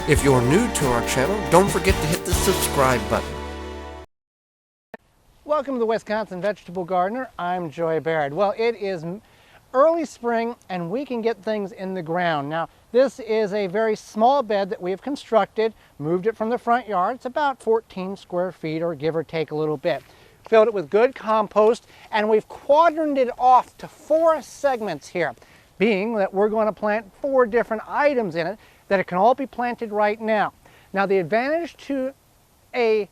If you're new to our channel, don't forget to hit the subscribe button. Welcome to the Wisconsin Vegetable Gardener. I'm Joy Baird. Well, it is early spring and we can get things in the ground. Now, this is a very small bed that we have constructed, moved it from the front yard. It's about 14 square feet or give or take a little bit. Filled it with good compost, and we've quadrant it off to 4 segments here, being that we're going to plant 4 different items in it that it can all be planted right now. Now, the advantage to a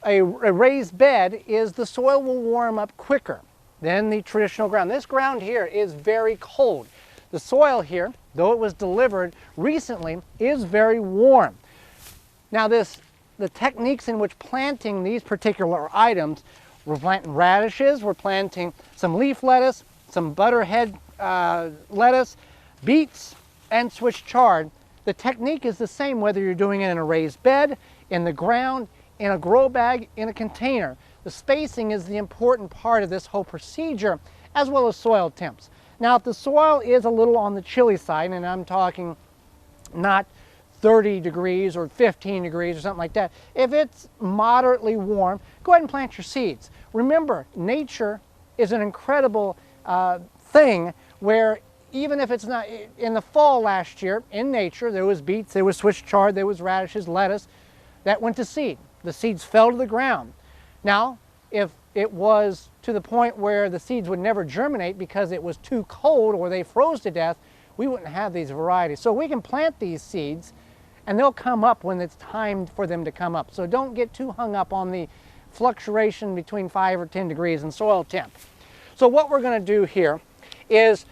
raised bed is the soil will warm up quicker than the traditional ground. This ground here is very cold. The soil here, though it was delivered recently, is very warm. Now, the techniques in which planting these particular items, we're planting radishes, we're planting some leaf lettuce, some butterhead lettuce, beets, and Swiss chard. The technique is the same whether you're doing it in a raised bed, in the ground, in a grow bag, in a container. The spacing is the important part of this whole procedure, as well as soil temps. Now, if the soil is a little on the chilly side, and I'm talking not 30 degrees or 15 degrees or something like that, if it's moderately warm, go ahead and plant your seeds. Remember, nature is an incredible thing where even if it's not, in the fall last year, in nature, there was beets, there was Swiss chard, there was radishes, lettuce, that went to seed. The seeds fell to the ground. Now, if it was to the point where the seeds would never germinate because it was too cold or they froze to death, we wouldn't have these varieties. So we can plant these seeds and they'll come up when it's time for them to come up. So don't get too hung up on the fluctuation between 5 or 10 degrees in soil temp. So what we're going to do here is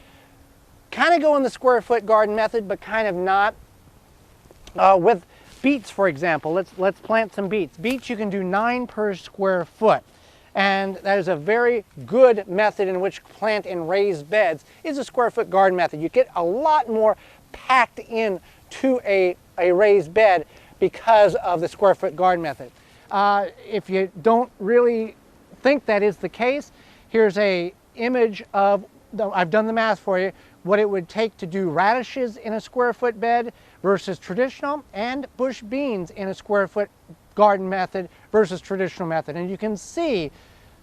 kind of go in the square foot garden method, but kind of not. With beets, for example, let's plant some beets. Beets you can do 9 per square foot. And that is a very good method in which to plant in raised beds is a square foot garden method. You get a lot more packed in to a raised bed because of the square foot garden method. If you don't really think that is the case, here's a image of, I've done the math for you, what it would take to do radishes in a square foot bed versus traditional, and bush beans in a square foot garden method versus traditional method. And you can see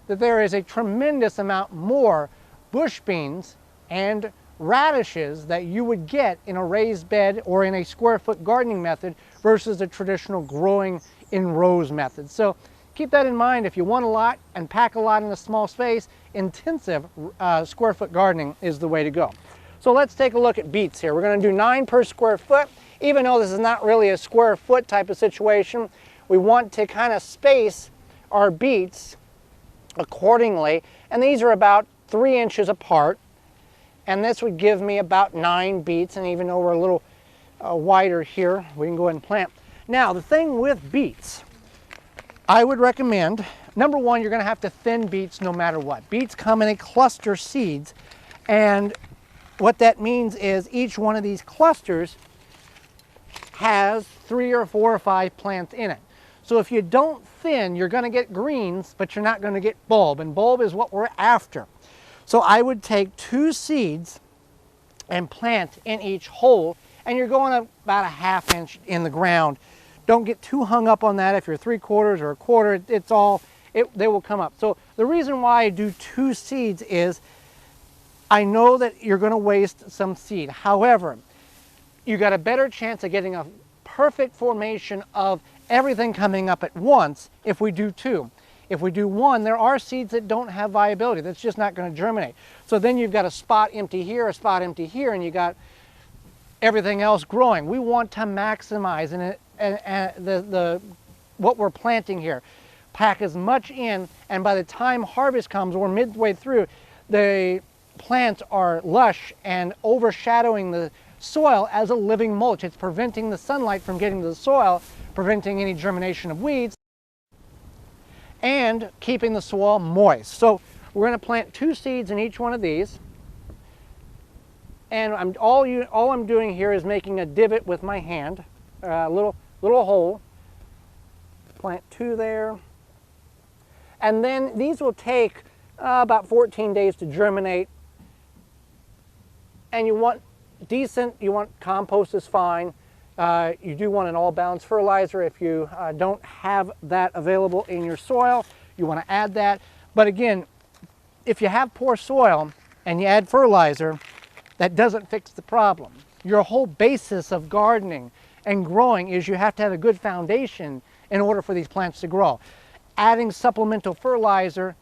that there is a tremendous amount more bush beans and radishes that you would get in a raised bed or in a square foot gardening method versus a traditional growing in rows method. So keep that in mind. If you want a lot and pack a lot in a small space, intensive square foot gardening is the way to go. So let's take a look at beets here. We're going to do 9 per square foot. Even though this is not really a square foot type of situation, we want to kind of space our beets accordingly. And these are about 3 inches apart. And this would give me about 9 beets. And even though we're a little wider here, we can go ahead and plant. Now, the thing with beets, I would recommend, number one, you're going to have to thin beets no matter what. Beets come in a cluster seeds, and what that means is each one of these clusters has 3 or 4 or 5 plants in it. So if you don't thin, you're going to get greens, but you're not going to get bulb, and bulb is what we're after. So I would take 2 seeds and plant in each hole, and you're going about a ½ inch in the ground. Don't get too hung up on that. If you're 3/4 or 1/4, they will come up. So the reason why I do 2 seeds is I know that you're going to waste some seed. However, you got a better chance of getting a perfect formation of everything coming up at once if we do 2. If we do 1, there are seeds that don't have viability. That's just not going to germinate. So then you've got a spot empty here, a spot empty here, and you got everything else growing. We want to maximize what we're planting here. Pack as much in, and by the time harvest comes or midway through, the plants are lush and overshadowing the soil as a living mulch. It's preventing the sunlight from getting to the soil, preventing any germination of weeds, and keeping the soil moist. So we're going to plant 2 seeds in each one of these. And all I'm doing here is making a divot with my hand, a little hole. Plant 2 there. And then these will take about 14 days to germinate. And you want decent, you want compost is fine. You do want an all-balanced fertilizer. If you don't have that available in your soil, you want to add that. But again, if you have poor soil and you add fertilizer, that doesn't fix the problem. Your whole basis of gardening and growing is you have to have a good foundation in order for these plants to grow. Adding supplemental fertilizer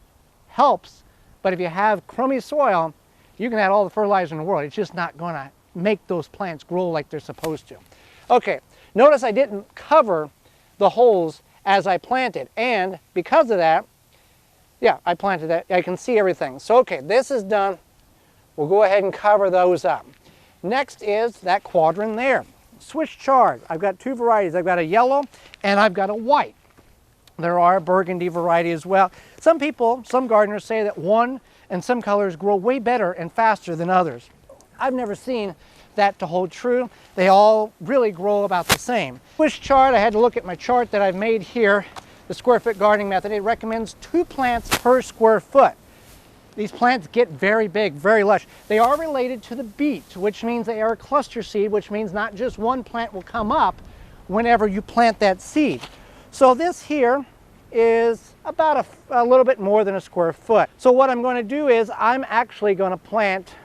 helps, but if you have crummy soil, you can add all the fertilizer in the world. It's just not going to make those plants grow like they're supposed to. Okay, notice I didn't cover the holes as I planted, and because of that, yeah, I planted that. I can see everything. So okay, this is done. We'll go ahead and cover those up. Next is that quadrant there. Swiss chard. I've got two varieties. I've got a yellow and I've got a white. There are a burgundy variety as well. Some people, some gardeners say that one and some colors grow way better and faster than others. I've never seen that to hold true. They all really grow about the same. Swiss chard, I had to look at my chart that I've made here, the square foot gardening method. It recommends 2 plants per square foot. These plants get very big, very lush. They are related to the beet, which means they are a cluster seed, which means not just one plant will come up whenever you plant that seed. So this here is about a little bit more than a square foot. So what I'm going to do is I'm actually going to plant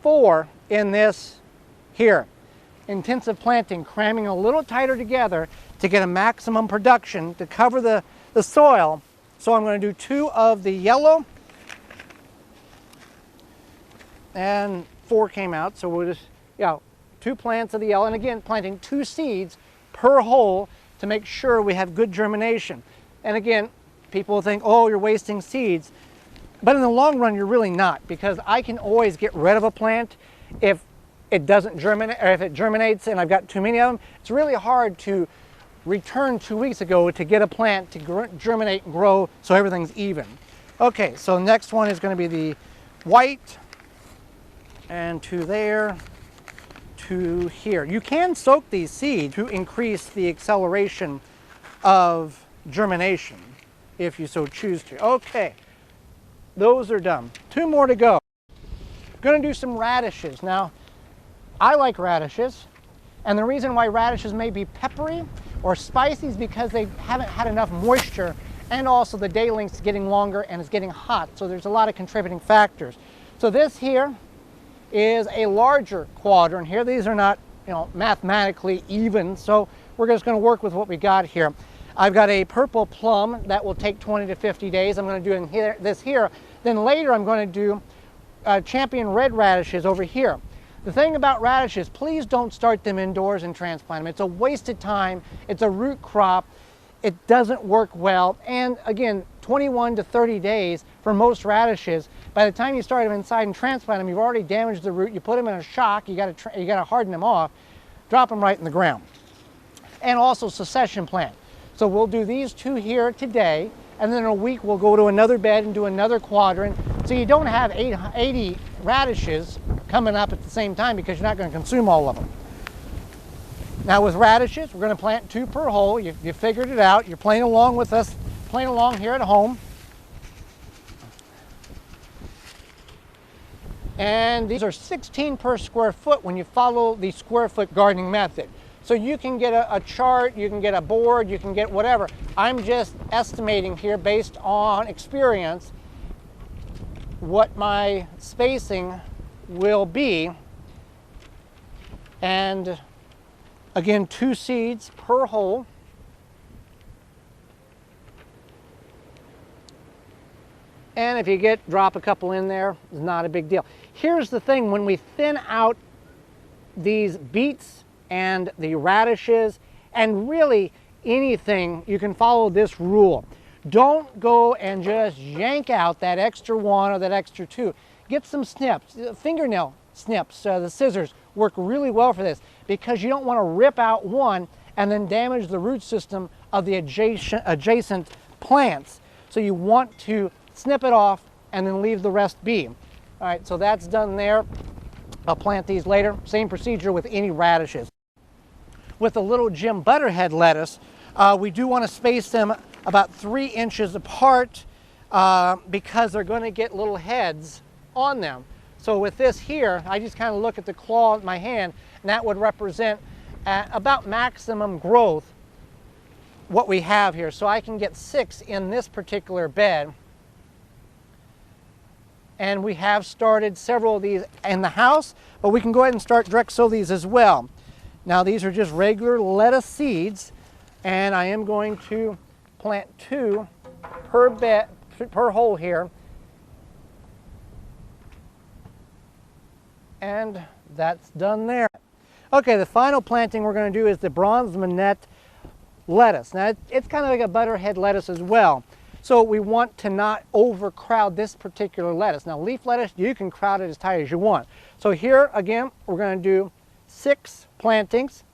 4 in this here. Intensive planting, cramming a little tighter together to get a maximum production to cover the soil. So I'm going to do 2 of the yellow, and 4 came out, so we'll just, 2 plants of the yellow, and again, planting 2 seeds per hole to make sure we have good germination. And again, people will think, oh, you're wasting seeds, but in the long run, you're really not, because I can always get rid of a plant if it doesn't germinate, or if it germinates and I've got too many of them. It's really hard to return 2 weeks ago to get a plant to germinate and grow so everything's even. Okay, so next one is going to be the white, and 2 there, 2 here. You can soak these seeds to increase the acceleration of germination if you so choose to. Okay, those are done. 2 more to go. Going to do some radishes. Now, I like radishes, and the reason why radishes may be peppery or spicy is because they haven't had enough moisture, and also the day length's getting longer and it's getting hot, so there's a lot of contributing factors. So this here is a larger quadrant here. These are not, mathematically even, so we're just going to work with what we got here. I've got a purple plum that will take 20 to 50 days. I'm going to do this here. Then later I'm going to do champion red radishes over here. The thing about radishes, please don't start them indoors and transplant them. It's a wasted time. It's a root crop. It doesn't work well. And again, 21 to 30 days for most radishes. By the time you start them inside and transplant them, you've already damaged the root. You put them in a shock. You got to harden them off. Drop them right in the ground. And also succession plant. So we'll do these 2 here today, and then in a week we'll go to another bed and do another quadrant. So you don't have 80 radishes coming up at the same time, because you're not going to consume all of them. Now with radishes, we're going to plant 2 per hole. You figured it out. You're playing along with us, playing along here at home. And these are 16 per square foot when you follow the square foot gardening method. So you can get a chart, you can get a board, you can get whatever. I'm just estimating here based on experience what my spacing will be. And again, 2 seeds per hole. And if you drop a couple in there, it's not a big deal. Here's the thing, when we thin out these beets and the radishes, and really anything, you can follow this rule. Don't go and just yank out that extra 1 or that extra 2. Get some snips, fingernail snips. The scissors work really well for this, because you don't want to rip out one and then damage the root system of the adjacent plants. So you want to snip it off and then leave the rest be. All right, so that's done there. I'll plant these later. Same procedure with any radishes. With the little Jim Butterhead lettuce, we do want to space them about 3 inches apart because they're going to get little heads on them. So with this here, I just kind of look at the claw in my hand, and that would represent at about maximum growth what we have here. So I can get 6 in this particular bed. And we have started several of these in the house, but we can go ahead and start direct sow these as well. Now these are just regular lettuce seeds, and I am going to plant 2 per bed, per hole here. And that's done there. Okay, the final planting we're going to do is the bronze minette lettuce. Now it's kind of like a butterhead lettuce as well. So we want to not overcrowd this particular lettuce. Now leaf lettuce, you can crowd it as tight as you want. So here again, we're going to do 6 plantings.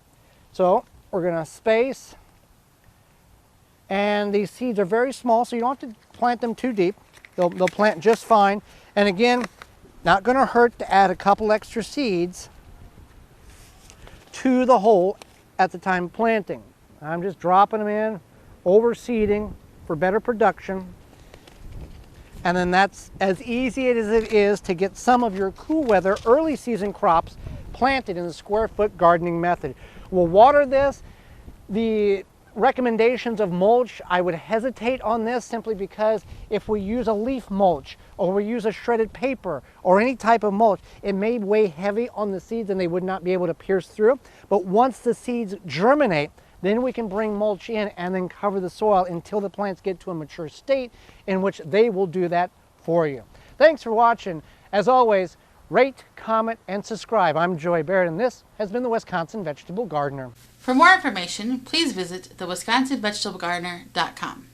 So we're going to space, and these seeds are very small, so you don't have to plant them too deep. They'll plant just fine. And again, not going to hurt to add a couple extra seeds to the hole at the time of planting. I'm just dropping them in, overseeding for better production. And then that's as easy as it is to get some of your cool weather early season crops planted in the square foot gardening method. We'll water this. The recommendations of mulch, I would hesitate on this simply because if we use a leaf mulch or we use a shredded paper or any type of mulch, it may weigh heavy on the seeds and they would not be able to pierce through. But once the seeds germinate, then we can bring mulch in and then cover the soil until the plants get to a mature state in which they will do that for you. Thanks for watching. As always, rate, comment, and subscribe. I'm Joy Barrett, and this has been the Wisconsin Vegetable Gardener. For more information, please visit thewisconsinvegetablegardener.com.